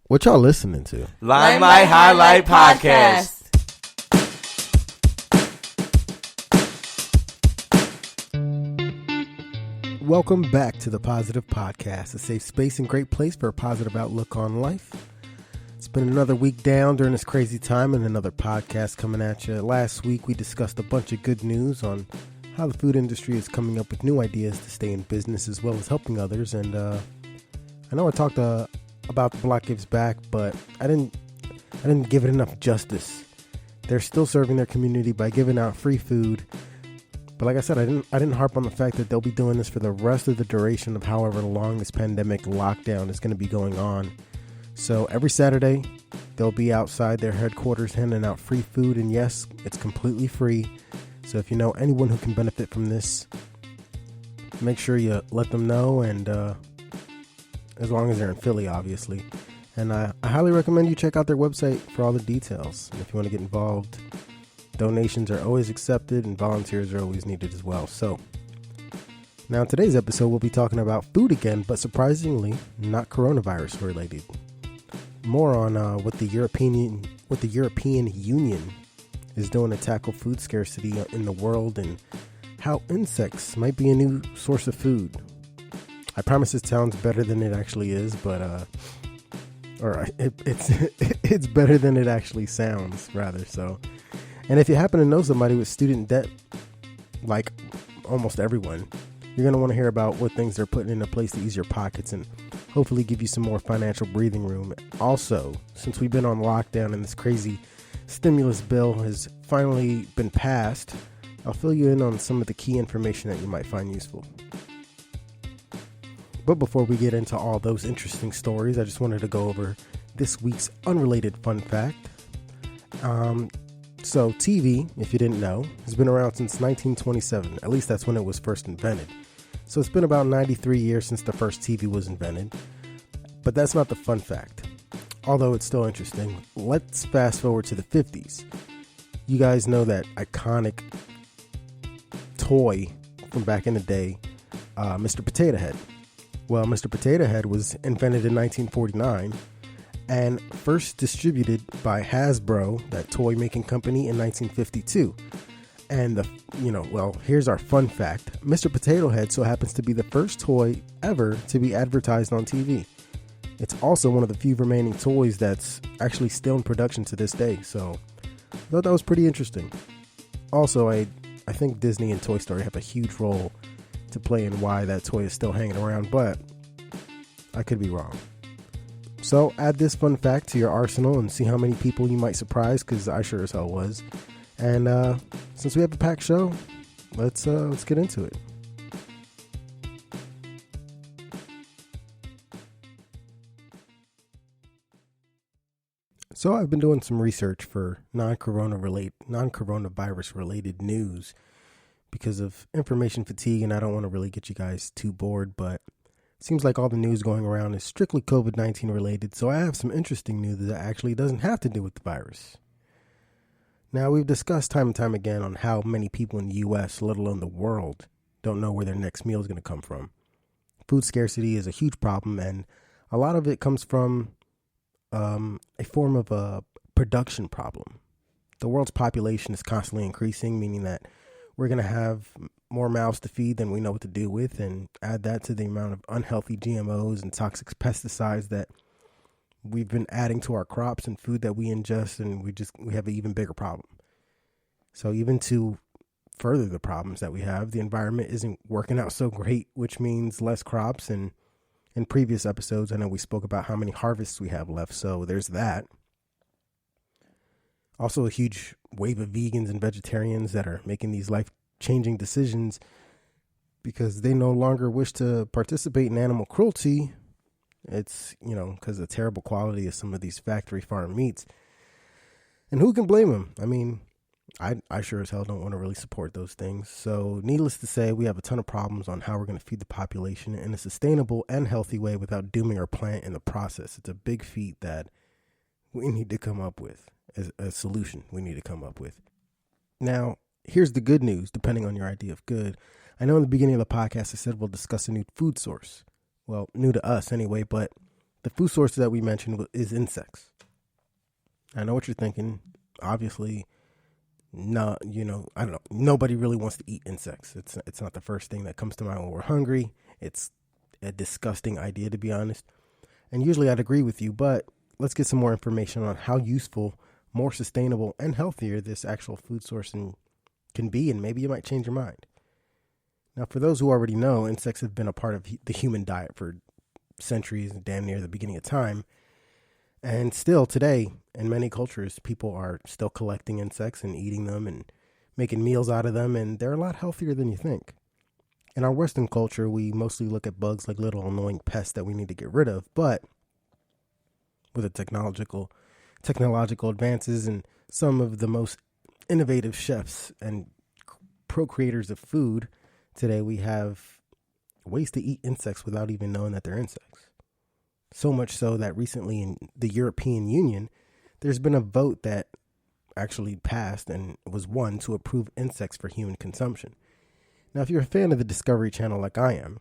What y'all listening to? Limelight Highlight Podcast. Welcome back to the Positive Podcast, a safe space and great place for a positive outlook on life. It's been another week down during this crazy time and another podcast coming at you. Last week we discussed a bunch of good news on how the food industry is coming up with new ideas to stay in business as well as helping others. And I know I talked about the Block Gives Back, but I didn't give it enough justice. They're still serving their community by giving out free food. But like I said, I didn't harp on the fact that they'll be doing this for the rest of the duration of however long this pandemic lockdown is going to be going on. So every Saturday, they'll be outside their headquarters handing out free food. And yes, it's completely free. So if you know anyone who can benefit from this, make sure you let them know. And as long as they're in Philly, obviously. And I highly recommend you check out their website for all the details. And if you want to get involved, donations are always accepted and volunteers are always needed as well. So now in today's episode, we'll be talking about food again, but surprisingly not coronavirus related. More on what the European Union is doing to tackle food scarcity in the world and how insects might be a new source of food. I promise it sounds better than it actually is, but it's better than it actually sounds, rather. So, and if you happen to know somebody with student debt, like almost everyone, you're going to want to hear about what things they're putting into place to ease your pockets and hopefully give you some more financial breathing room. Also, since we've been on lockdown and this crazy stimulus bill has finally been passed, I'll fill you in on some of the key information that you might find useful. But before we get into all those interesting stories, I just wanted to go over this week's unrelated fun fact. So TV, if you didn't know, has been around since 1927. At least that's when it was first invented. So it's been about 93 years since the first TV was invented. But that's not the fun fact, although it's still interesting. Let's fast forward to the 50s. You guys know that iconic toy from back in the day, Mr. Potato Head. Well, Mr. Potato Head was invented in 1949 and first distributed by Hasbro, that toy making company, in 1952. And here's our fun fact. Mr. Potato Head so happens to be the first toy ever to be advertised on TV. It's also one of the few remaining toys that's actually still in production to this day. So I thought that was pretty interesting. Also, I think Disney and Toy Story have a huge role to play in why that toy is still hanging around, but I could be wrong. So add this fun fact to your arsenal and see how many people you might surprise, because I sure as hell was. And since we have a packed show, let's get into it. So I've been doing some research for non-coronavirus related news because of information fatigue, and I don't want to really get you guys too bored, but it seems like all the news going around is strictly COVID-19 related, so I have some interesting news that actually doesn't have to do with the virus. Now, we've discussed time and time again on how many people in the U.S., let alone the world, don't know where their next meal is going to come from. Food scarcity is a huge problem, and a lot of it comes from a form of a production problem. The world's population is constantly increasing, meaning that we're going to have more mouths to feed than we know what to do with, and add that to the amount of unhealthy GMOs and toxic pesticides that we've been adding to our crops and food that we ingest, and we have an even bigger problem. So even to further the problems that we have, the environment isn't working out so great, which means less crops. And in previous episodes, I know we spoke about how many harvests we have left, so there's that. Also, a huge wave of vegans and vegetarians that are making these life-changing decisions because they no longer wish to participate in animal cruelty. It's, because of the terrible quality of some of these factory farm meats. And who can blame them? I mean, I sure as hell don't want to really support those things. So needless to say, we have a ton of problems on how we're going to feed the population in a sustainable and healthy way without dooming our planet in the process. It's a big feat that we need to come up with, as a solution we need to come up with. Now, here's the good news, depending on your idea of good. I know in the beginning of the podcast I said we'll discuss a new food source. Well, new to us anyway, but the food source that we mentioned is insects. I know what you're thinking. Obviously, no, I don't know. Nobody really wants to eat insects. It's not the first thing that comes to mind when we're hungry. It's a disgusting idea, to be honest. And usually I'd agree with you, but let's get some more information on how useful, more sustainable, and healthier this actual food source can be, and maybe you might change your mind. Now, for those who already know, insects have been a part of the human diet for centuries, damn near the beginning of time. And still today, in many cultures, people are still collecting insects and eating them and making meals out of them, and they're a lot healthier than you think. In our Western culture, we mostly look at bugs like little annoying pests that we need to get rid of, but with the technological advances and some of the most innovative chefs and procreators of food, today we have ways to eat insects without even knowing that they're insects. So much so that recently in the European Union, there's been a vote that actually passed and was won to approve insects for human consumption. Now, if you're a fan of the Discovery Channel like I am,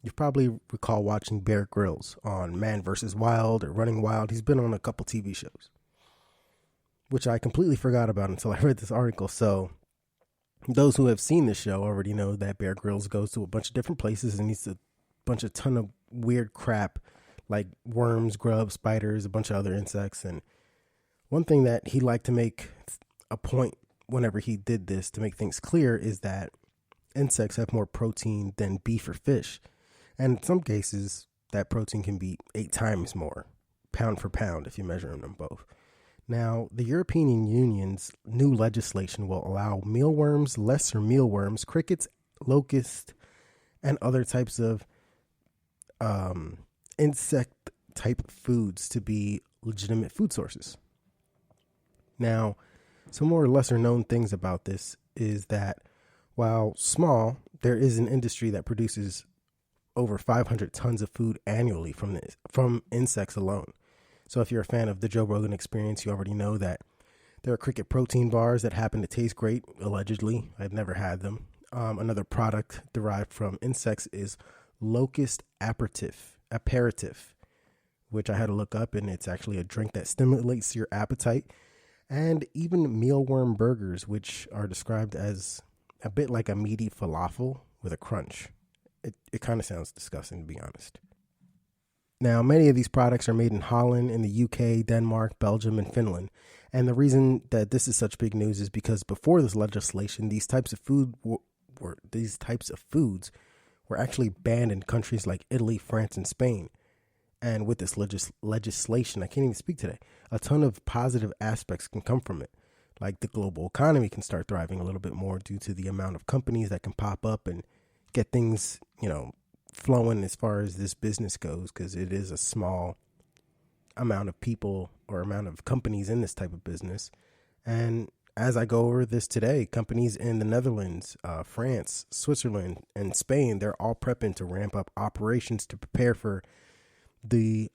you probably recall watching Bear Grylls on Man vs. Wild or Running Wild. He's been on a couple TV shows, which I completely forgot about until I read this article. So those who have seen this show already know that Bear Grylls goes to a bunch of different places and eats a ton of weird crap like worms, grubs, spiders, a bunch of other insects. And one thing that he liked to make a point whenever he did this to make things clear is that insects have more protein than beef or fish. And in some cases, that protein can be 8 times more, pound for pound, if you measure them both. Now, the European Union's new legislation will allow mealworms, lesser mealworms, crickets, locusts, and other types of insect type foods to be legitimate food sources. Now, some more lesser known things about this is that while small, there is an industry that produces over 500 tons of food annually from insects alone. So if you're a fan of the Joe Rogan Experience, you already know that there are cricket protein bars that happen to taste great, allegedly. I've never had them. Another product derived from insects is locust aperitif, which I had to look up, and it's actually a drink that stimulates your appetite. And even mealworm burgers, which are described as a bit like a meaty falafel with a crunch. It kind of sounds disgusting, to be honest. Now, many of these products are made in Holland, in the UK, Denmark, Belgium, and Finland. And the reason that this is such big news is because before this legislation, these types of foods were actually banned in countries like Italy, France, and Spain. And with this legislation, I can't even speak today, a ton of positive aspects can come from it. Like the global economy can start thriving a little bit more due to the amount of companies that can pop up and get things, flowing as far as this business goes, because it is a small amount of people or amount of companies in this type of business. And as I go over this today, companies in the Netherlands, France, Switzerland, and Spain, they're all prepping to ramp up operations to prepare for the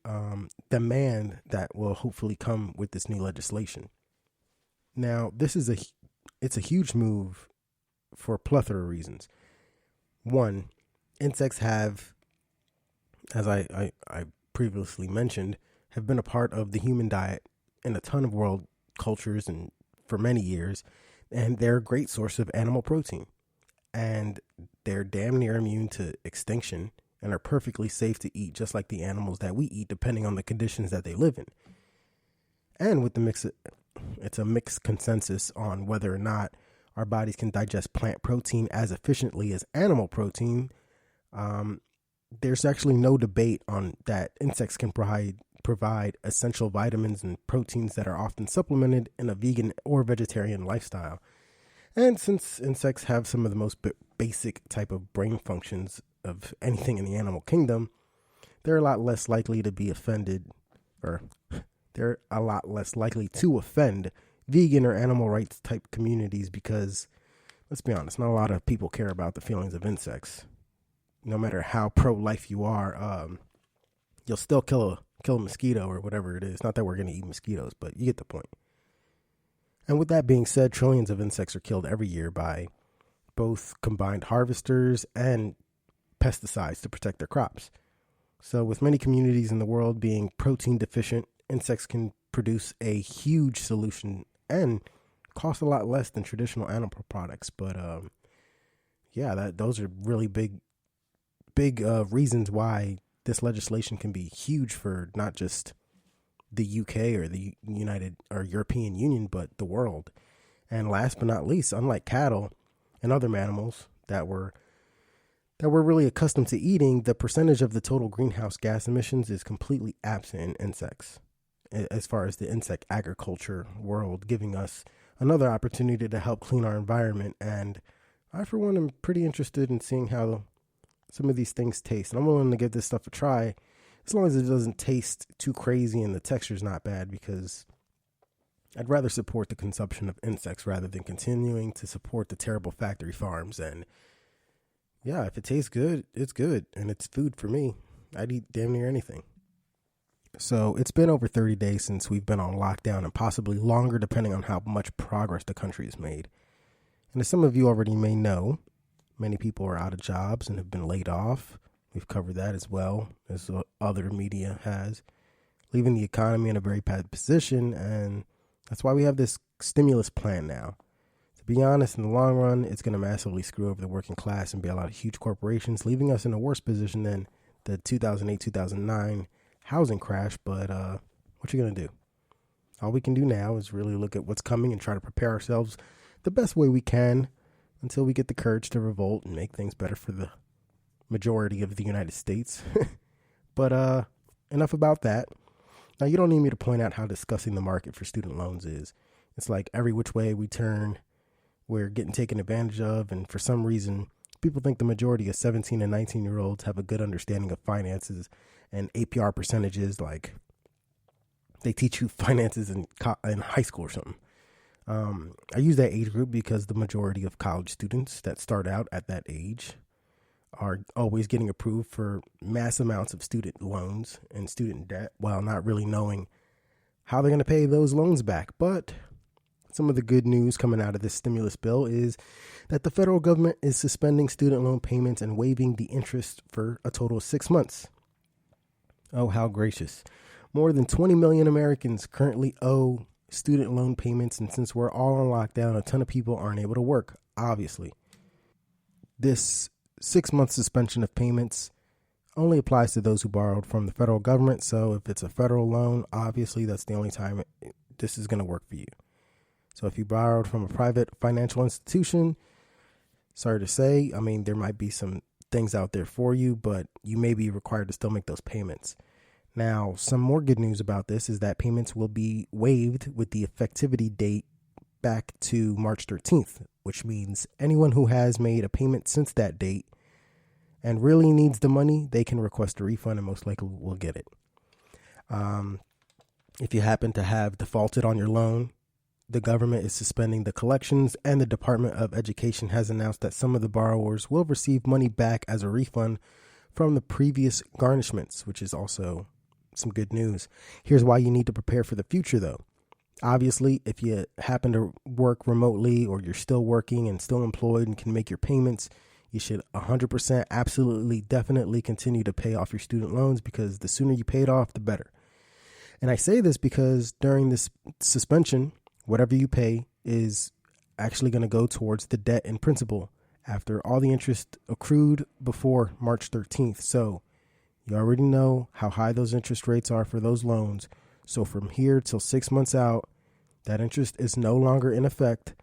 demand that will hopefully come with this new legislation. Now, it's a huge move for a plethora of reasons. One, insects have, as I previously mentioned, have been a part of the human diet in a ton of world cultures and for many years, and they're a great source of animal protein. And they're damn near immune to extinction and are perfectly safe to eat, just like the animals that we eat, depending on the conditions that they live in. And with it's a mixed consensus on whether or not our bodies can digest plant protein as efficiently as animal protein. There's actually no debate on that. Insects can provide essential vitamins and proteins that are often supplemented in a vegan or vegetarian lifestyle. And since insects have some of the most basic type of brain functions of anything in the animal kingdom, they're a lot less likely to be offended, or they're a lot less likely to offend vegan or animal rights type communities, because let's be honest, not a lot of people care about the feelings of insects. No matter how pro-life you are, you'll still kill a mosquito or whatever it is. Not that we're going to eat mosquitoes, but you get the point. And with that being said, trillions of insects are killed every year by both combined harvesters and pesticides to protect their crops. So with many communities in the world being protein deficient, insects can produce a huge solution and cost a lot less than traditional animal products. But those are really big reasons why this legislation can be huge for not just the UK or the United or European Union, but the world. And last but not least, unlike cattle and other mammals that we're really accustomed to eating, the percentage of the total greenhouse gas emissions is completely absent in insects, as far as the insect agriculture world, giving us another opportunity to help clean our environment. And I, for one, am pretty interested in seeing how some of these things taste. And I'm willing to give this stuff a try, as long as it doesn't taste too crazy and the texture's not bad, because I'd rather support the consumption of insects rather than continuing to support the terrible factory farms. And yeah, if it tastes good, it's good, and it's food for me. I'd eat damn near anything. So it's been over 30 days since we've been on lockdown, and possibly longer depending on how much progress the country has made. And as some of you already may know, many people are out of jobs and have been laid off. We've covered that as well as other media has, leaving the economy in a very bad position. And that's why we have this stimulus plan now. To be honest, in the long run, it's going to massively screw over the working class and bail out huge corporations, leaving us in a worse position than the 2008-2009 housing crash. But what you going to do? All we can do now is really look at what's coming and try to prepare ourselves the best way we can until we get the courage to revolt and make things better for the majority of the United States. But enough about that. Now, you don't need me to point out how disgusting the market for student loans is. It's like every which way we turn, we're getting taken advantage of. And for some reason, people think the majority of 17 and 19-year-olds have a good understanding of finances and APR percentages. Like they teach you finances in high school or something. I use that age group because the majority of college students that start out at that age are always getting approved for mass amounts of student loans and student debt while not really knowing how they're going to pay those loans back. But some of the good news coming out of this stimulus bill is that the federal government is suspending student loan payments and waiving the interest for a total of 6 months. Oh, how gracious. More than 20 million Americans currently owe student loan payments, and since we're all on lockdown, a ton of people aren't able to work, obviously. This 6-month suspension of payments only applies to those who borrowed from the federal government. So if it's a federal loan, obviously that's the only time this is going to work for you. So if you borrowed from a private financial institution, sorry to say, there might be some things out there for you, but you may be required to still make those payments. Now, some more good news about this is that payments will be waived with the effectivity date back to March 13th, which means anyone who has made a payment since that date and really needs the money, they can request a refund and most likely will get it. If you happen to have defaulted on your loan, the government is suspending the collections, and the Department of Education has announced that some of the borrowers will receive money back as a refund from the previous garnishments, which is also some good news. Here's why you need to prepare for the future, though. Obviously, if you happen to work remotely or you're still working and still employed and can make your payments, you should 100% absolutely definitely continue to pay off your student loans, because the sooner you pay it off, the better. And I say this because during this suspension, whatever you pay is actually going to go towards the debt in principal after all the interest accrued before March 13th. So you already know how high those interest rates are for those loans. So from here till 6 months out, that interest is no longer in effect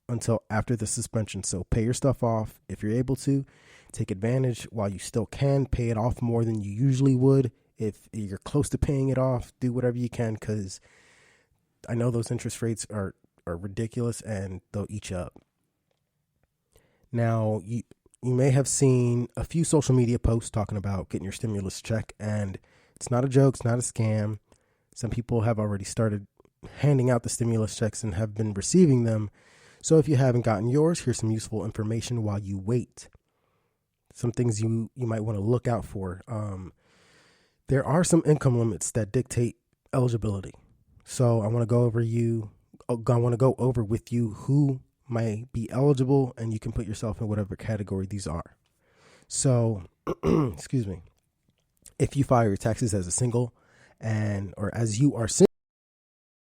until after the suspension. So pay your stuff off. If you're able to, take advantage while you still can. Pay it off more than you usually would. If you're close to paying it off, do whatever you can, because I know those interest rates are ridiculous and they'll eat you up. Now, you may have seen a few social media posts talking about getting your stimulus check, and it's not a joke, it's not a scam. Some people have already started handing out the stimulus checks and have been receiving them. So if you haven't gotten yours, here's some useful information while you wait. Some things you might want to look out for. There are some income limits that dictate eligibility. So I want to go over with you who might be eligible, and you can put yourself in whatever category these are. So, excuse me. if you file your taxes as a single or as you are single,